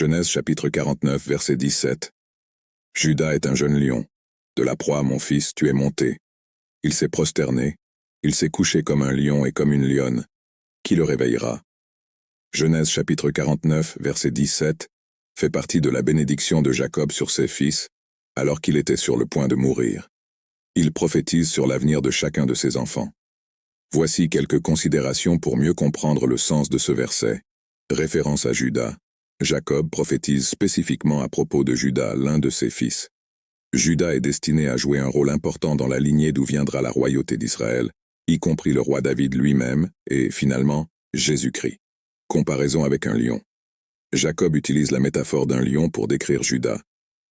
Genèse chapitre 49, verset 17. Judas est un jeune lion. De la proie, mon fils, tu es monté. Il s'est prosterné, il s'est couché comme un lion et comme une lionne. Qui le réveillera? Genèse chapitre 49, verset 17, fait partie de la bénédiction de Jacob sur ses fils, alors qu'il était sur le point de mourir. Il prophétise sur l'avenir de chacun de ses enfants. Voici quelques considérations pour mieux comprendre le sens de ce verset. Référence à Judas. Jacob prophétise spécifiquement à propos de Judas, l'un de ses fils. Judas est destiné à jouer un rôle important dans la lignée d'où viendra la royauté d'Israël, y compris le roi David lui-même et, finalement, Jésus-Christ. Comparaison avec un lion. Jacob utilise la métaphore d'un lion pour décrire Judas.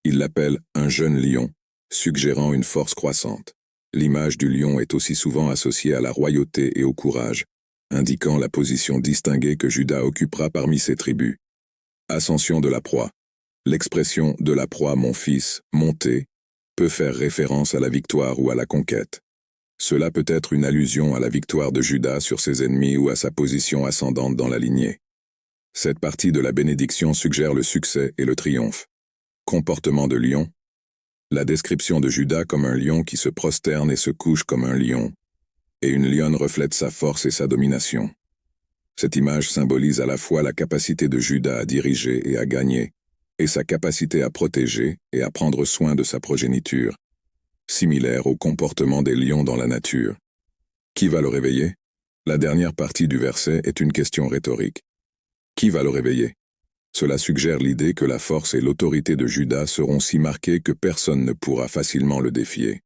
Il l'appelle un jeune lion, suggérant une force croissante. L'image du lion est aussi souvent associée à la royauté et au courage, indiquant la position distinguée que Judas occupera parmi ses tribus. Ascension de la proie. L'expression « de la proie, mon fils, monté » peut faire référence à la victoire ou à la conquête. Cela peut être une allusion à la victoire de Judas sur ses ennemis ou à sa position ascendante dans la lignée. Cette partie de la bénédiction suggère le succès et le triomphe. Comportement de lion. La description de Judas comme un lion qui se prosterne et se couche comme un lion, et une lionne reflète sa force et sa domination. Cette image symbolise à la fois la capacité de Judas à diriger et à gagner, et sa capacité à protéger et à prendre soin de sa progéniture, similaire au comportement des lions dans la nature. Qui va le réveiller? La dernière partie du verset est une question rhétorique. Qui va le réveiller? Cela suggère l'idée que la force et l'autorité de Judas seront si marquées que personne ne pourra facilement le défier.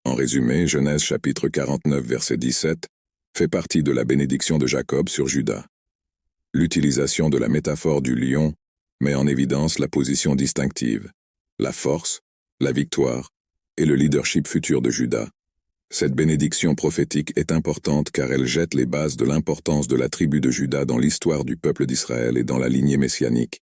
En résumé, Genèse chapitre 49 verset 17 fait partie de la bénédiction de Jacob sur Judas. L'utilisation de la métaphore du lion met en évidence la position distinctive, la force, la victoire et le leadership futur de Judas. Cette bénédiction prophétique est importante car elle jette les bases de l'importance de la tribu de Judas dans l'histoire du peuple d'Israël et dans la lignée messianique.